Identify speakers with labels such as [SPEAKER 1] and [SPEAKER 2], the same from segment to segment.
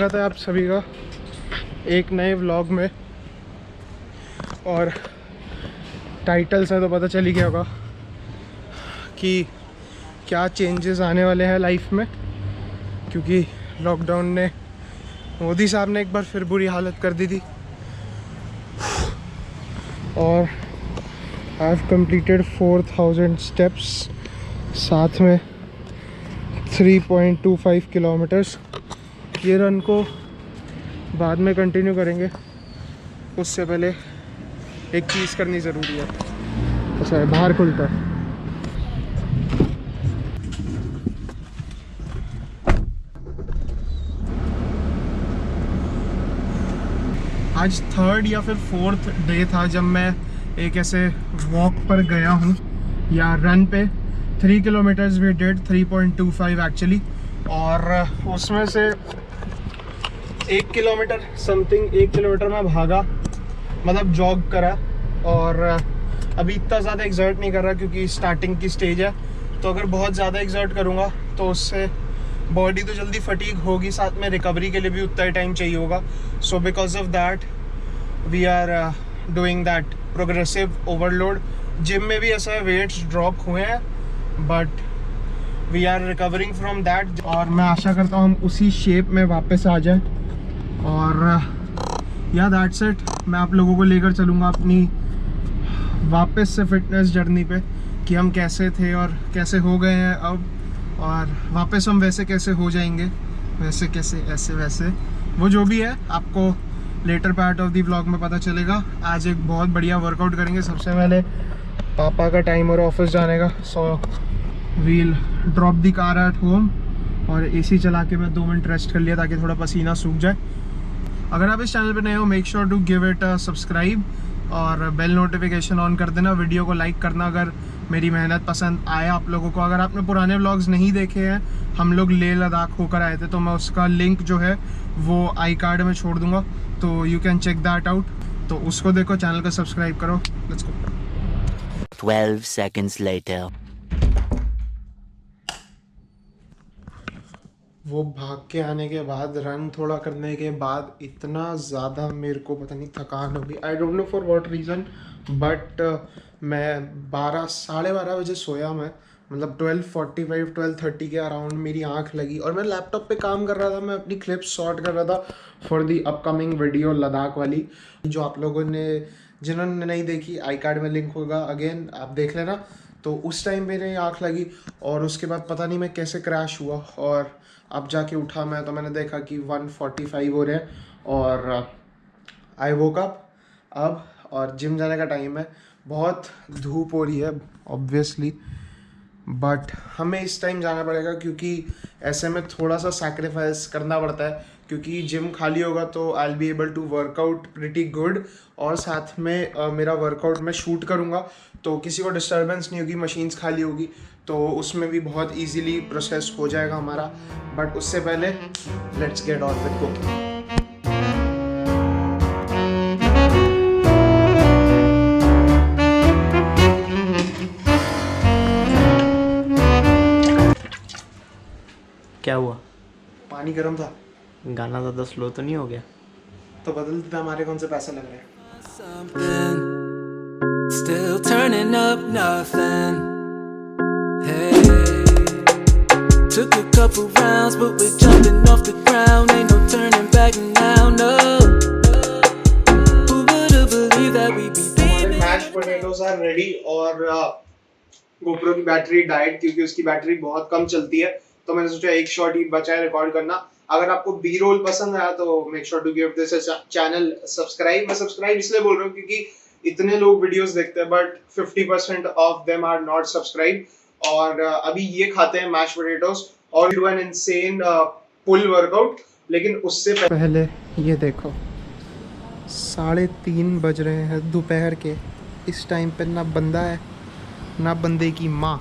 [SPEAKER 1] स्वागत है आप सभी का एक नए व्लॉग में। और टाइटल से तो पता चल ही गया होगा कि क्या चेंजेस आने वाले हैं लाइफ में, क्योंकि लॉकडाउन ने, मोदी साहब ने एक बार फिर बुरी हालत कर दी थी। और आई हैव कंप्लीटेड 4000 स्टेप्स, साथ में 3.25 किलोमीटर्स। ये रन को बाद में कंटिन्यू करेंगे, उससे पहले एक चीज़ करनी ज़रूरी है। अच्छा है, बाहर खुलता है। आज 3rd या फिर 4th डे था जब मैं एक ऐसे वॉक पर गया हूँ या रन पे। 3 किलोमीटर्स वी डिड, 3.25 एक्चुअली। और उसमें से 1 किलोमीटर समथिंग, 1 किलोमीटर मैं भागा, मतलब जॉग करा। और अभी इतना ज़्यादा एक्सर्ट नहीं कर रहा क्योंकि स्टार्टिंग की स्टेज है। तो अगर बहुत ज़्यादा एक्सर्ट करूँगा तो उससे बॉडी तो जल्दी फटीग होगी, साथ में रिकवरी के लिए भी उतना ही टाइम चाहिए होगा। So because of that we are doing that progressive overload. Gym में भी ऐसा वेट्स ड्रॉप हुए हैं, but we are recovering from that. और मैं आशा करता हूँ हम उसी शेप में वापस आ जाए। और या दैट्स इट। मैं आप लोगों को लेकर चलूँगा अपनी वापस से फिटनेस जर्नी पे, कि हम कैसे थे और कैसे हो गए हैं अब, और वापस हम वैसे कैसे हो जाएंगे, वैसे कैसे, ऐसे वैसे, वो जो भी है आपको later part of the vlog में पता चलेगा। आज एक बहुत बढ़िया वर्कआउट करेंगे। सबसे पहले पापा का टाइम और ऑफिस जाने का, so we'll drop the car at home और एसी चला के मैं 2 मिनट रेस्ट कर लिया ताकि थोड़ा पसीना सूख जाए। अगर आप इस चैनल पर नए हो, make sure to give it a subscribe और बेल नोटिफिकेशन ऑन कर देना। वीडियो को लाइक करना अगर मेरी मेहनत पसंद आए आप लोगों को। अगर आपने पुराने व्लॉग्स नहीं देखे हैं, हम लोग लेह लद्दाख होकर आए थे, तो मैं उसका लिंक जो है वो आई कार्ड में छोड़ दूंगा, तो you can check that out. तो उसको देखो, चैनल को सब्सक्राइब करो। Let's go.
[SPEAKER 2] 12 seconds later.
[SPEAKER 1] वो भाग के आने के बाद, रन थोड़ा करने के बाद, इतना ज़्यादा मेरे को पता नहीं थकान होगी। I don't know for what reason, but मैं 12-12:30 बजे सोया। मैं मतलब 12:45 12:30 के अराउंड मेरी आंख लगी और मैं लैपटॉप पे काम कर रहा था। मैं अपनी क्लिप्स शॉर्ट कर रहा था for the upcoming video Ladakh वाली, जो आप लोगों ने, जिन्होंने नहीं देखी, आई कार्ड में लिंक होगा, अगेन आप देख लेना। तो उस टाइम मेरी आंख लगी और उसके बाद पता नहीं मैं कैसे क्रैश हुआ, और अब जाके उठा मैं तो मैंने देखा कि 1:45 हो रहे हैं और आई वोक अप अब, और जिम जाने का टाइम है। बहुत धूप हो रही है ऑब्वियसली, बट हमें इस टाइम जाना पड़ेगा क्योंकि ऐसे में थोड़ा सा सैक्रिफाइस करना पड़ता है, क्योंकि जिम खाली होगा तो I will be able to workout pretty good. और साथ में मेरा वर्कआउट मैं शूट करूँगा तो किसी को डिस्टर्बेंस नहीं होगी, मशीन्स खाली होगी, तो उसमें भी बहुत इजीली प्रोसेस हो जाएगा हमारा। बट उससे पहले let's get on with cooking.
[SPEAKER 3] क्या हुआ?
[SPEAKER 1] पानी गर्म था।
[SPEAKER 3] गाना ज़्यादा स्लो तो नहीं हो गया?
[SPEAKER 1] तो बदल देता, हमारे कौन से पैसे लग रहे हैं।
[SPEAKER 4] Something still turning up nothing. Hey, took a couple rounds, but we're jumping off the ground. Ain't no turning back now, no. Who would have believed that we'd be
[SPEAKER 1] हमारे मैश पोटैटोज आर रेडी। और GoPro की battery diet, क्योंकि उसकी battery बहुत कम चलती है, तो मैंने सोचा एक शॉट ही बचा है रिकॉर्ड करना। अगर आपको बी रोल पसंद आया तो make sure to give this channel subscribe. मैं सब्सक्राइब इसलिए बोल रहा हूँ क्योंकि इतने लोग वीडियोस देखते हैं but 50% of them are not subscribe. और अभी ये खाते हैं मैश पोटैटोज और do an insane pull workout. लेकिन उससे पहले ये देखो, 3:30 बज रहे हैं दोपहर के। इस टाइम पे ना बंदा है ना बंदे की माँ।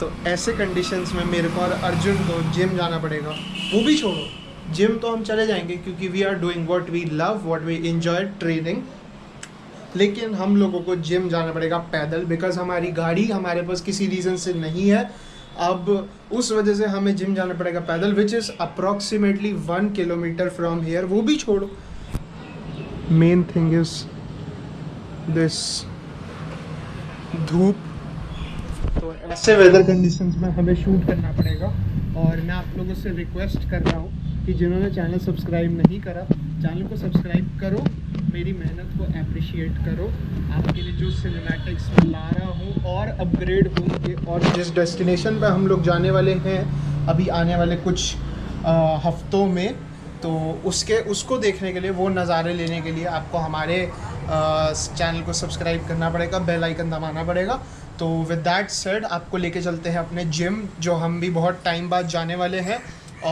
[SPEAKER 1] तो ऐसे कंडीशंस में मेरे को और अर्जुन को जिम जाना पड़ेगा। वो भी छोड़ो, जिम तो हम चले जाएंगे क्योंकि we are doing what we love, what we enjoy, training. लेकिन हम लोगों को जिम जाना पड़ेगा पैदल, बिकॉज हमारी गाड़ी हमारे पास किसी रीज़न से नहीं है। अब उस वजह से हमें जिम जाना पड़ेगा पैदल, which is approximately 1 kilometre from here. वो भी छोड़ो, मेन थिंग इज़ दिस धूप। तो ऐसे वेदर कंडीशंस में हमें शूट करना पड़ेगा। और मैं आप लोगों से रिक्वेस्ट कर रहा हूँ कि जिन्होंने चैनल सब्सक्राइब नहीं करा, चैनल को सब्सक्राइब करो, मेरी मेहनत को अप्रिशिएट करो। आपके लिए जो सिनेमैटिक्स में ला रहा हूँ और अपग्रेड होंगे, और जिस डेस्टिनेशन पर हम लोग जाने वाले हैं अभी आने वाले कुछ हफ्तों में, तो उसको देखने के लिए, वो नज़ारे लेने के लिए आपको हमारे चैनल को सब्सक्राइब करना पड़ेगा, बेल आइकन दबाना पड़ेगा। तो विद दैट सेड आपको लेके चलते हैं अपने जिम, जो हम भी बहुत टाइम बाद जाने वाले हैं,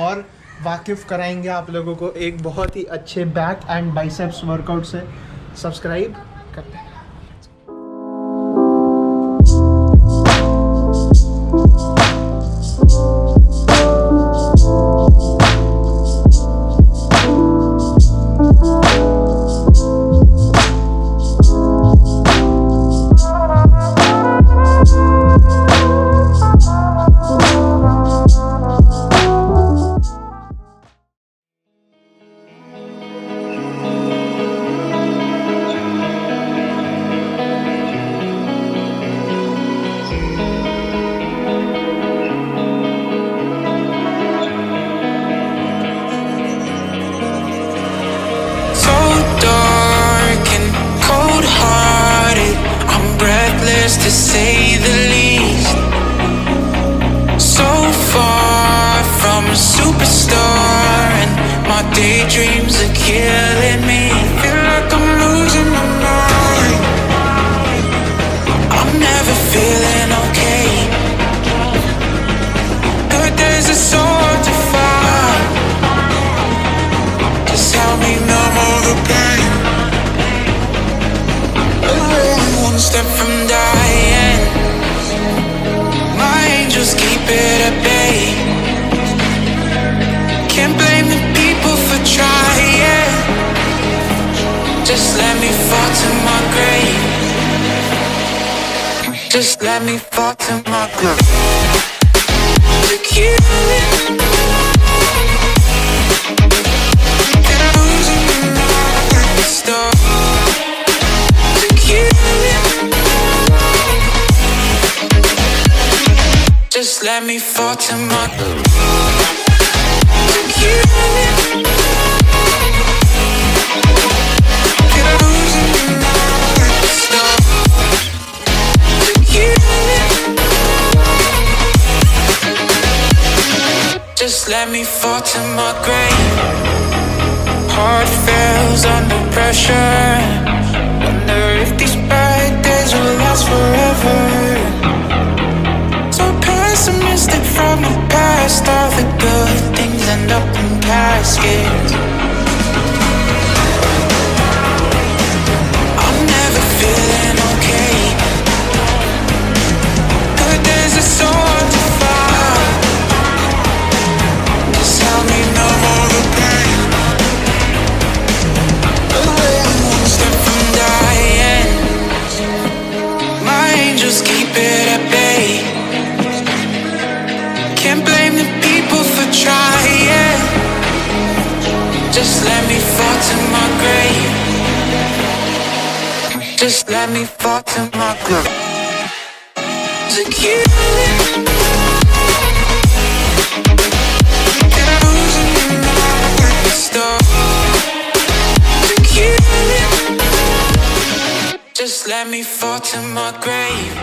[SPEAKER 1] और वाकिफ़ कराएंगे आप लोगों को एक बहुत ही अच्छे बैक एंड बाइसेप्स वर्कआउट से। सब्सक्राइब करते हैं।
[SPEAKER 4] To say the least, so far from a superstar, and my daydreams are killing me. Feel like I'm losing my mind. I'm never feeling okay. Good days are so hard to find. Just help me numb all the pain. One step from dying, my angels keep it at bay. Can't blame the people for trying. Just let me fall to my grave. Just let me fall to my grave. Look you in. And I'm losing my stuff. Just let me fall to my Just let me fall to my grave. Heart fails under pressure. Wonder if these bad days will last forever. Pessimistic from the past, all the good things end up in caskets. I'm never feeling okay. Good days are so hard to find. Just help me numb all the pain. One step from dying, my angels keep it at bay. Can't blame the people for trying. Just let me fall to my grave. Just let me fall to my grave. Look you in. And I'm losing my stuff. Look you in. Just let me fall to my grave.